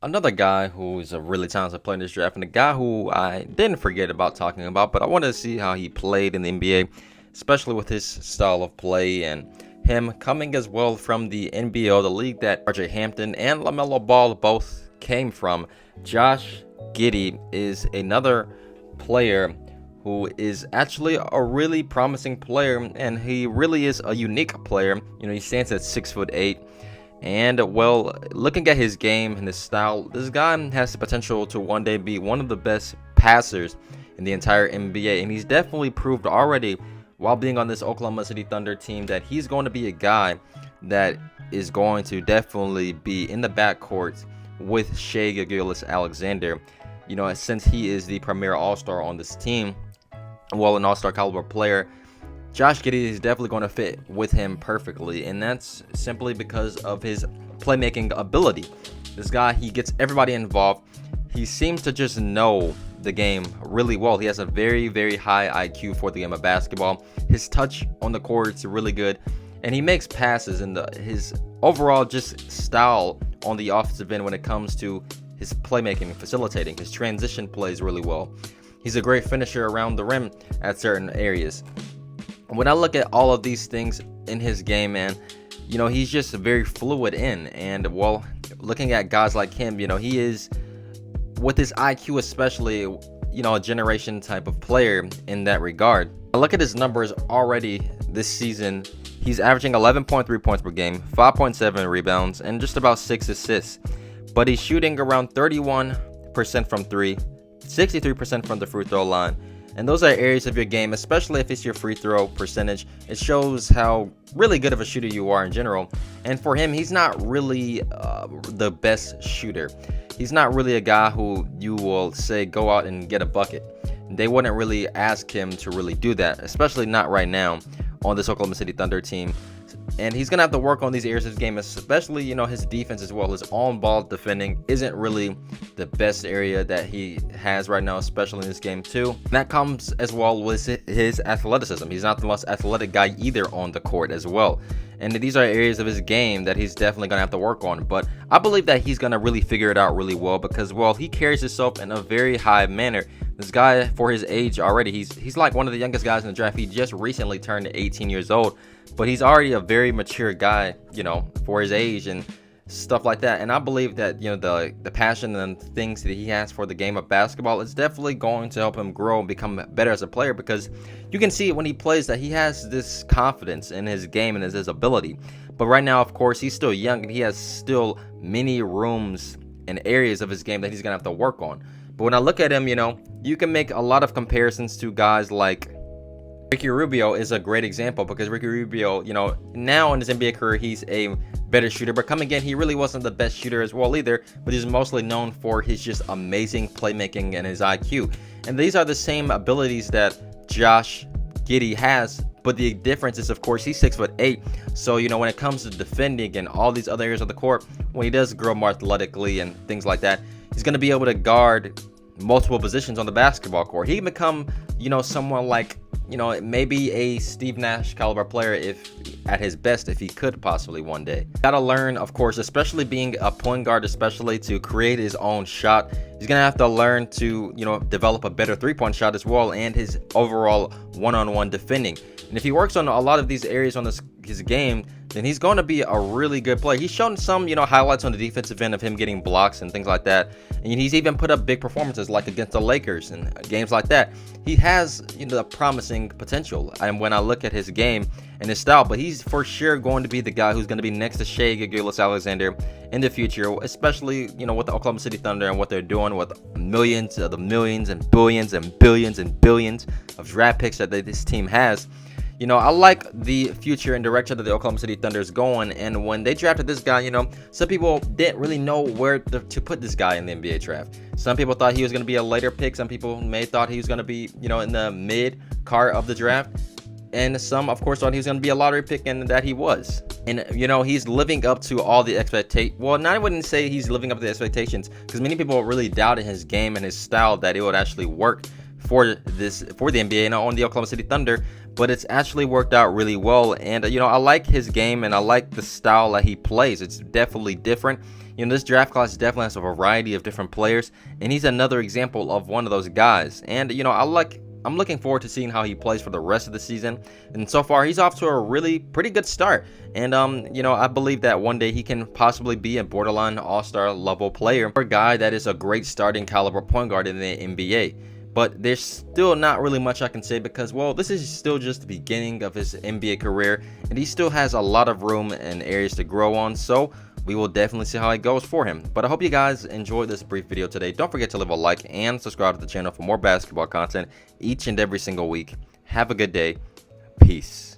Another guy who's a really talented player in this draft, and a guy who I didn't forget about talking about, but I wanted to see how he played in the NBA, especially with his style of play and him coming as well from the NBO, the league that RJ Hampton and LaMelo Ball both came from. Josh Giddey is another player who is actually a really promising player, and he really is a unique player. He stands at 6'8". And well, looking at his game and his style, this guy has the potential to one day be one of the best passers in the entire NBA. And he's definitely proved already while being on this Oklahoma City Thunder team that he's going to be a guy that is going to definitely be in the backcourt with Shai Gilgeous-Alexander. Since he is the premier all-star on this team, well, an all-star caliber player, Josh Giddey is definitely going to fit with him perfectly, and that's simply because of his playmaking ability. This guy, he gets everybody involved. He seems to just know the game really well. He has a very, very high IQ for the game of basketball. His touch on the court is really good, and he makes passes, and his overall just style on the offensive end when it comes to his playmaking and facilitating. His transition plays really well. He's a great finisher around the rim at certain areas. When I look at all of these things in his game, man, he's just very fluid in. And, well, looking at guys like him, he is, with his IQ especially, a generation type of player in that regard. I look at his numbers already this season. He's averaging 11.3 points per game, 5.7 rebounds, and just about 6 assists. But he's shooting around 31% from 3, 63% from the free throw line. And those are areas of your game, especially if it's your free throw percentage. It shows how really good of a shooter you are in general. And for him, he's not really the best shooter. He's not really a guy who you will say go out and get a bucket. They wouldn't really ask him to really do that, especially not right now on this Oklahoma City Thunder team. And he's going to have to work on these areas of his game, especially, his defense as well. His on-ball defending isn't really the best area that he has right now, especially in this game too. And that comes as well with his athleticism. He's not the most athletic guy either on the court as well. And these are areas of his game that he's definitely going to have to work on. But I believe that he's going to really figure it out really well because, well, he carries himself in a very high manner. This guy, for his age already, he's like one of the youngest guys in the draft. He just recently turned 18 years old, but he's already a very mature guy, for his age and stuff like that. And I believe that, the passion and things that he has for the game of basketball is definitely going to help him grow and become better as a player, because you can see when he plays that he has this confidence in his game and his ability. But right now, of course, he's still young and he has still many rooms and areas of his game that he's going to have to work on. But when I look at him, you can make a lot of comparisons to guys like Ricky Rubio is a great example, because Ricky Rubio, now in his NBA career, he's a better shooter. But coming in, he really wasn't the best shooter as well either, but he's mostly known for his just amazing playmaking and his IQ. And these are the same abilities that Josh Giddey has, but the difference is, of course, he's 6'8". So, when it comes to defending and all these other areas of the court, when he does grow more athletically and things like that, he's going to be able to guard multiple positions on the basketball court. He can become, someone like, maybe a Steve Nash caliber player if at his best, if he could possibly one day. Gotta learn, of course, especially being a point guard, especially to create his own shot. He's gonna have to learn to, develop a better three-point shot as well, and his overall one-on-one defending. And if he works on a lot of these areas on his game, then he's going to be a really good player. He's shown some, highlights on the defensive end of him getting blocks and things like that. And he's even put up big performances like against the Lakers and games like that. He has, a promising potential. And when I look at his game and his style, but he's for sure going to be the guy who's going to be next to Shai Gilgeous-Alexander in the future, especially, with the Oklahoma City Thunder and what they're doing with millions and billions and billions and billions of draft picks that this team has. I like the future and direction that the Oklahoma City Thunder is going. And when they drafted this guy, some people didn't really know where to put this guy in the NBA draft. Some people thought he was going to be a later pick. Some people may thought he was going to be, in the mid card of the draft. And some, of course, thought he was going to be a lottery pick, and that he was. And, he's living up to all the expectations. Well, I wouldn't say he's living up to the expectations, because many people really doubted his game and his style, that it would actually work for the NBA and on the Oklahoma City Thunder. But it's actually worked out really well. And, I like his game and I like the style that he plays. It's definitely different. This draft class definitely has a variety of different players, and he's another example of one of those guys. And I'm looking forward to seeing how he plays for the rest of the season. And so far, he's off to a really pretty good start. And I believe that one day he can possibly be a borderline all-star level player, or a guy that is a great starting caliber point guard in the NBA. But there's still not really much I can say because, well, this is still just the beginning of his NBA career, and he still has a lot of room and areas to grow on. So we will definitely see how it goes for him. But I hope you guys enjoyed this brief video today. Don't forget to leave a like and subscribe to the channel for more basketball content each and every single week. Have a good day. Peace.